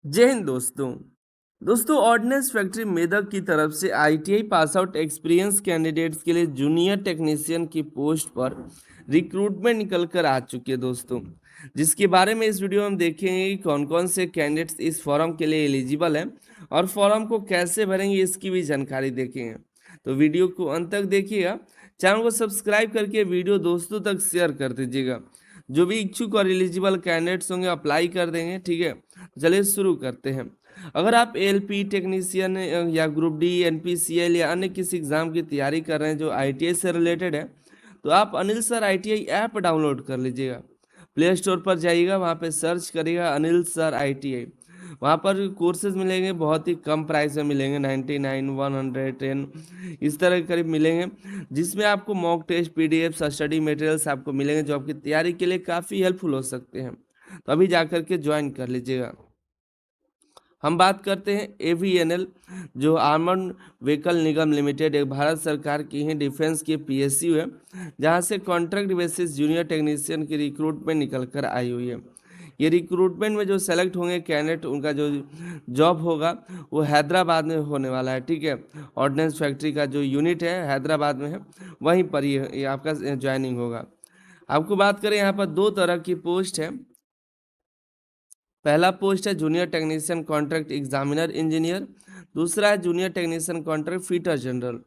जय हिंद दोस्तों ordinance factory Medak की तरफ से ITI pass out experience candidates के लिए जूनियर टेक्नीशियन की पोस्ट पर रिक्रूटमेंट निकल कर आ चुकी है दोस्तों, जिसके बारे में इस वीडियो में हम देखेंगे कि कौन कौन से कैंडिडेट्स इस फॉर्म के लिए एलिजिबल हैं और फॉर्म को कैसे भरेंगे इसकी भी जानकारी देखेंगे। तो वीडियो को अंत तक देखिएगा। चैनल को सब्सक्राइब करके वीडियो दोस्तों तक शेयर कर दीजिएगा। जो भी इच्छुक और एलिजिबल कैंडिडेट्स होंगे अप्लाई कर देंगे, ठीक है। चलिए शुरू करते हैं। अगर आप एलपी टेक्नीशियन या ग्रुप डी एनपीसीएल या अन्य किसी एग्ज़ाम की तैयारी कर रहे हैं जो आईटीआई से रिलेटेड है, तो आप Anil sir ITI app download कर लीजिएगा। प्ले स्टोर पर जाइएगा, वहाँ पे सर्च करिएगा अनिल सर आईटीआई। वहाँ पर कोर्सेज मिलेंगे, बहुत ही कम प्राइस में मिलेंगे, 99, 110 इस तरह के करीब मिलेंगे, जिसमें आपको mock test PDF study materials आपको मिलेंगे जो आपकी तैयारी के लिए काफ़ी हेल्पफुल हो सकते हैं। तो अभी जा कर के ज्वाइन कर लीजिएगा। हम बात करते हैं एवीएनएल, जो आर्मर्ड व्हीकल निगम लिमिटेड एक भारत सरकार की ही डिफेंस की पीएसयू है, जहां से कॉन्ट्रैक्ट बेसिस जूनियर टेक्नीशियन की रिक्रूटमेंट निकल कर आई हुई है। ये रिक्रूटमेंट में जो सेलेक्ट होंगे कैंडिडेट, उनका जो जॉब होगा वो हैदराबाद में होने वाला है, ठीक है। ऑर्डिनेंस फैक्ट्री का जो यूनिट है हैदराबाद में है, वहीं पर ये आपका ज्वाइनिंग होगा। आपको बात करें, यहाँ पर दो तरह की पोस्ट है। पहला पोस्ट है junior technician contract examiner engineer, दूसरा है junior technician contract fitter general.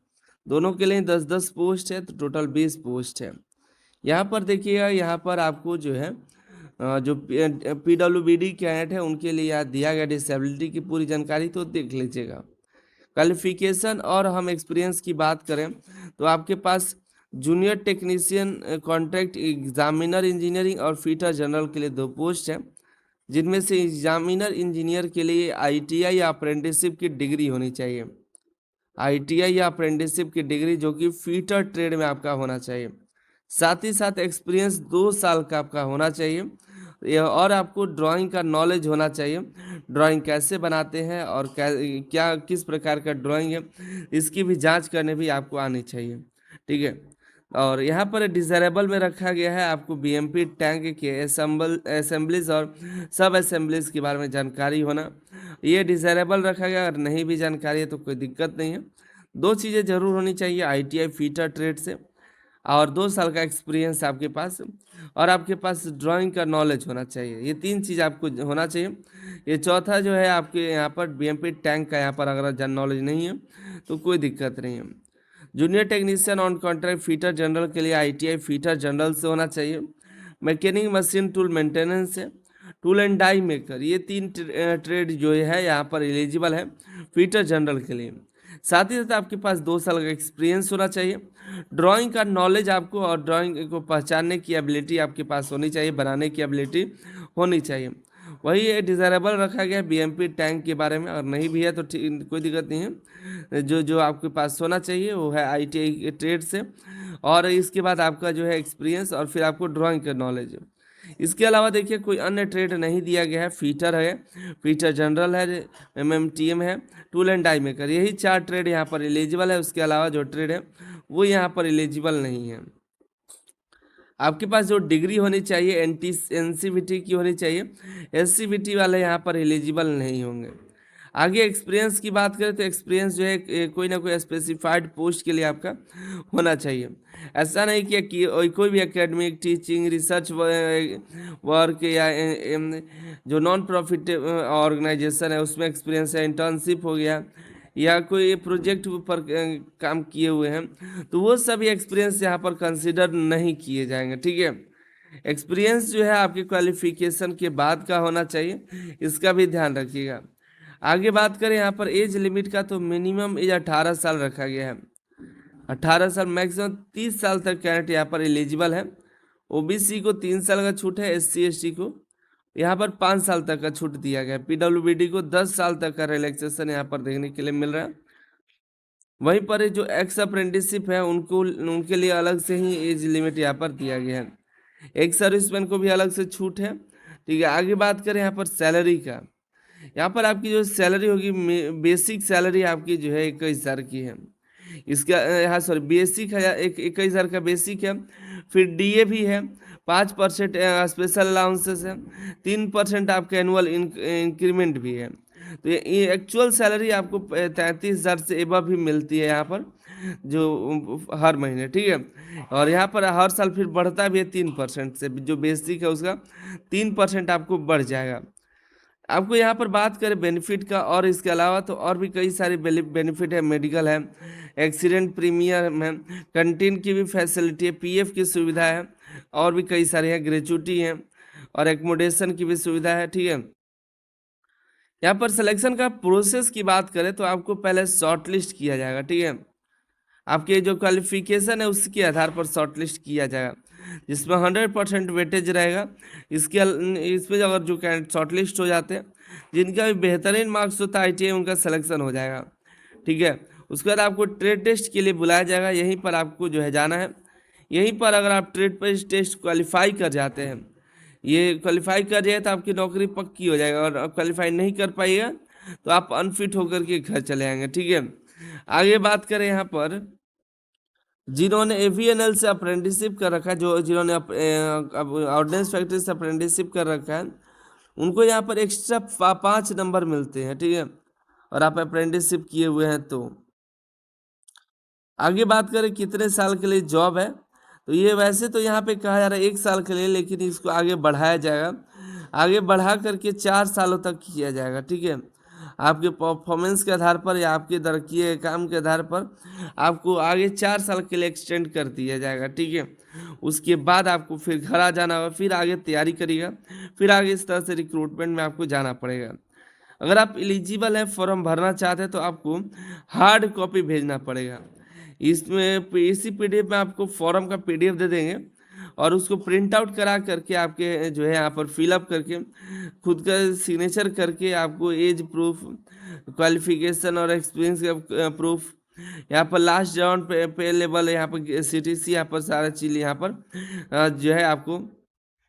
दोनों के लिए 10-10 पोस्ट है, तो टोटल 20 पोस्ट है। यहाँ पर देखिएगा, यहाँ पर आपको जो है जो पीडब्ल्यूबीडी कैंडिडेट है उनके लिए यहाँ दिया गया डिसेबिलिटी की पूरी जानकारी, तो देख लीजिएगा। क्वालिफिकेशन और हम एक्सपीरियंस की बात करें तो आपके पास junior technician contract examiner engineering और फीटर जनरल के लिए 2 पोस्ट हैं, जिनमें से एग्जामिनर इंजीनियर के लिए आईटीआई या अप्रेंटिसशिप की डिग्री होनी चाहिए। आईटीआई या अप्रेंटिसशिप की डिग्री जो कि फीटर ट्रेड में आपका होना चाहिए। साथ ही साथ एक्सपीरियंस 2 साल का आपका होना चाहिए। और आपको ड्राइंग का नॉलेज होना चाहिए, ड्राइंग कैसे बनाते हैं और क्या किस प्रकार का ड्राइंग है, इसकी भी जांच करने भी आपको आनी चाहिए, ठीक है। और यहाँ पर डिज़ायरेबल में रखा गया है आपको बीएमपी टैंक के असेंबलीज और सब असेंबलीज के बारे में जानकारी होना, ये डिज़ायरेबल रखा गया। अगर नहीं भी जानकारी है तो कोई दिक्कत नहीं है। 2 चीज़ें ज़रूर होनी चाहिए, आईटीआई फीटर ट्रेड से और 2 साल का एक्सपीरियंस आपके पास, और आपके पास ड्राइंग का नॉलेज होना चाहिए। ये 3 चीज़ आपको होना चाहिए। ये चौथा जो है आपके यहाँ पर बीएमपी टैंक का, यहाँ पर अगर जन नॉलेज नहीं है तो कोई दिक्कत नहीं है। Junior technician on contract fitter general के लिए आईटीआई फीटर जनरल से होना चाहिए। मैकेनिक मशीन टूल मेंटेनेंस है, टूल एंड डाई मेकर, ये 3 ट्रेड जो है यहाँ पर एलिजिबल है फीटर जनरल के लिए। साथ ही साथ आपके पास 2 साल का एक्सपीरियंस होना चाहिए। ड्राइंग का नॉलेज आपको और ड्राइंग को पहचानने की एबिलिटी आपके पास होनी चाहिए, बनाने की एबिलिटी होनी चाहिए। वही डिज़ायरेबल रखा गया बीएमपी टैंक के बारे में, अगर नहीं भी है तो ठीक, कोई दिक्कत नहीं है। जो जो आपके पास होना चाहिए वो है आईटीआई ट्रेड से, और इसके बाद आपका जो है एक्सपीरियंस और फिर आपको ड्राइंग का नॉलेज। इसके अलावा देखिए कोई अन्य ट्रेड नहीं दिया गया है। फीटर है, फीटर जनरल है, एमएमटीएम है, टूल एंड डाई मेकर, यही 4 ट्रेड यहाँ पर एलिजिबल है। उसके अलावा जो ट्रेड है वो यहाँ पर एलिजिबल नहीं है। आपके पास जो डिग्री होनी चाहिए एनसीवीटी की होनी चाहिए, एससीवीटी वाले यहाँ पर एलिजिबल नहीं होंगे। आगे एक्सपीरियंस की बात करें तो एक्सपीरियंस जो है कोई ना कोई स्पेसिफाइड पोस्ट के लिए आपका होना चाहिए। ऐसा नहीं कि कोई भी एकेडमिक टीचिंग रिसर्च वर्क या जो नॉन प्रॉफिट ऑर्गेनाइजेशन है उसमें एक्सपीरियंस है, इंटर्नशिप हो गया या कोई प्रोजेक्ट पर काम किए हुए हैं, तो वो सभी एक्सपीरियंस यहाँ पर कंसिडर नहीं किए जाएंगे, ठीक है। एक्सपीरियंस जो है आपके क्वालिफिकेशन के बाद का होना चाहिए, इसका भी ध्यान रखिएगा। आगे बात करें यहाँ पर एज लिमिट का, तो मिनिमम एज 18 साल रखा गया है। 18 साल, मैक्सिमम 30 साल तक कैंडिडेट यहाँ पर एलिजिबल है। ओबीसी को 3 साल का छूट है, एससी एसटी को यहाँ पर 5 साल तक का छूट दिया गया है। पीडब्ल्यूबीडी को 10 साल तक का रिलैक्सेशन यहाँ पर देखने के लिए मिल रहा है। वहीं पर जो एक्स अप्रेंटिसशिप है उनको, उनके लिए अलग से ही एज लिमिट यहाँ पर दिया गया है। एक सर्विसमैन को भी अलग से छूट है, ठीक है। आगे बात करें यहाँ पर सैलरी का, यहाँ पर आपकी जो सैलरी होगी, बेसिक सैलरी आपकी जो है 21,000 की है। इसका हाँ सॉरी, बेसिक है 21,000 का बेसिक है। फिर डीए भी है, 5% स्पेशल अलाउंसेस है, 3% आपका एनुअल इंक्रीमेंट भी है। तो ये एक्चुअल सैलरी आपको 33,000 से एबव भी मिलती है यहाँ पर, जो हर महीने, ठीक है। और यहाँ पर हर साल फिर बढ़ता भी है 3% से, जो बेसिक है उसका 3% आपको बढ़ जाएगा। आपको यहाँ पर बात करें बेनिफिट का, और इसके अलावा तो और भी कई सारे बेनिफिट है। मेडिकल है, एक्सीडेंट प्रीमियम है, कैंटीन की भी फैसिलिटी है, पीएफ की सुविधा है, और भी कई सारे हैं, ग्रेचुटी है, और एकोमोडेशन की भी सुविधा है, ठीक है। यहाँ पर सिलेक्शन का प्रोसेस की बात करें तो आपको पहले शॉर्ट लिस्ट किया जाएगा, ठीक है। आपके जो क्वालिफिकेशन है उसके आधार पर शॉर्ट लिस्ट किया जाएगा, जिसमें 100% वेटेज रहेगा। इसमें अगर जो शॉर्ट लिस्ट हो जाते हैं, जिनका भी बेहतरीन मार्क्स होता है आईटीआई, उनका सिलेक्शन हो जाएगा, ठीक है। उसके बाद आपको ट्रेड टेस्ट के लिए बुलाया जाएगा, यहीं पर आपको जो है जाना है। यहीं पर अगर आप ट्रेड टेस्ट क्वालिफाई कर जाते हैं, ये क्वालिफाई कर जाए तो आपकी नौकरी पक्की हो जाएगा, और क्वालिफाई नहीं कर पाइएगा तो आप अनफिट होकर के घर चले आएंगे, ठीक है। आगे बात करें यहाँ पर, जिन्होंने एवीएनएल से अप्रेंटिसशिप कर रखा है, जो जिन्होंने ऑर्डिनेंस फैक्ट्री से अप्रेंटिसशिप कर रखा है, उनको यहाँ पर एक्स्ट्रा 5 नंबर मिलते हैं, ठीक है, और आप अप्रेंटिसशिप किए हुए हैं तो। आगे बात करें कितने साल के लिए जॉब है, तो ये वैसे तो यहाँ पे कहा जा रहा है 1 साल के लिए, लेकिन इसको आगे बढ़ाया जाएगा, आगे बढ़ा करके 4 सालों तक किया जाएगा, ठीक है। आपके परफॉर्मेंस के आधार पर या आपके किए काम के आधार पर आपको आगे 4 साल के लिए एक्सटेंड कर दिया जाएगा, ठीक है। उसके बाद आपको फिर घर आ जाना होगा, फिर आगे तैयारी करिएगा, फिर आगे इस तरह से रिक्रूटमेंट में आपको जाना पड़ेगा। अगर आप एलिजिबल हैं, फॉर्म भरना चाहते हैं, तो आपको हार्ड कॉपी भेजना पड़ेगा। इसमें इसी पीडीएफ में आपको फॉर्म का पीडीएफ दे देंगे, और उसको प्रिंट आउट करा करके आपके जो है यहाँ पर फिलअप करके खुद का सिग्नेचर करके आपको एज प्रूफ, क्वालिफिकेशन और एक्सपीरियंस का प्रूफ, यहाँ पर लास्ट राउंड पे लेवल, यहाँ पर सीटीसी, यहाँ पर सारा चीज़, यहाँ पर जो है आपको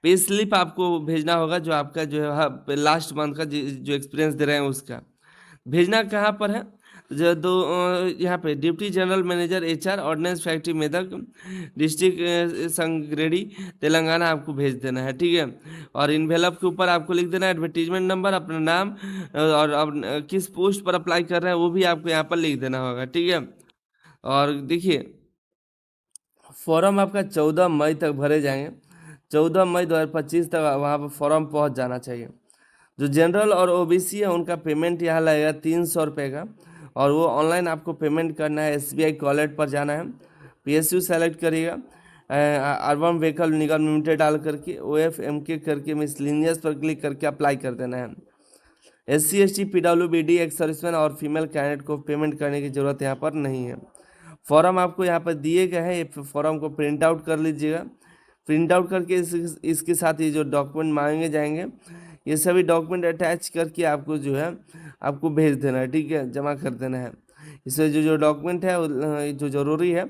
पे स्लिप आपको भेजना होगा, जो आपका जो है लास्ट मंथ का जो एक्सपीरियंस दे रहे हैं उसका। भेजना कहाँ पर है, जो यहाँ पे deputy general manager HR, ordnance factory Medak, district Sangareddy, Telangana, आपको भेज देना है, ठीक है। और इन्वेलप के ऊपर आपको लिख देना है एडवर्टीजमेंट नंबर, अपना नाम, और अब किस पोस्ट पर अप्लाई कर रहे हैं वो भी आपको यहाँ पर लिख देना होगा, ठीक है। और देखिए, फॉर्म आपका 14 मई तक भरे जाएंगे, 14 मई 2025 तक वहाँ पर फॉर्म पहुँच जाना चाहिए। जो जनरल और ओबीसी है उनका पेमेंट यहाँ लगेगा 300 रुपये का, और वो ऑनलाइन आपको पेमेंट करना है। एसबीआई कॉलेज पर जाना है, पीएसयू सेलेक्ट करिएगा, अर्बन व्हीकल निगम लिमिटेड डाल करके OFMK करके मिसलिनियस पर क्लिक करके अप्लाई कर देना है। SC ST PWBD ex serviceman और फीमेल कैंडिडेट को पेमेंट करने की ज़रूरत यहाँ पर नहीं है। फॉर्म आपको यहाँ पर दिए गए हैं, ये फॉर्म को प्रिंट आउट कर लीजिएगा। प्रिंट आउट करके इसके साथ ये जो डॉक्यूमेंट मांगे जाएंगे, ये सभी डॉक्यूमेंट अटैच करके आपको जो है आपको भेज देना है, ठीक है, जमा कर देना है। इसमें जो जो डॉक्यूमेंट है जो ज़रूरी है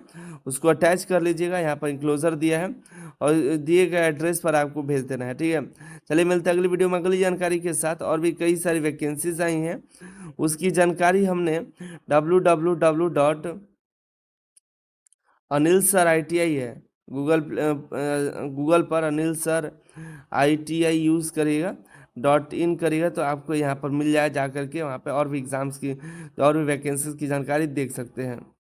उसको अटैच कर लीजिएगा, यहाँ पर इंक्लोजर दिया है, और दिए गए एड्रेस पर आपको भेज देना है, ठीक है। चलिए मिलते हैं अगली वीडियो में अगली जानकारी के साथ। और भी कई सारी वैकेंसीज आई हैं, उसकी जानकारी हमने अनिल सर ITI है, गूगल पर अनिल सर ITI यूज़ करिएगा, .in करिएगा तो आपको यहाँ पर मिल जाए, जा करके वहाँ पे और भी एग्ज़ाम्स की और भी वैकेंसीज की जानकारी देख सकते हैं।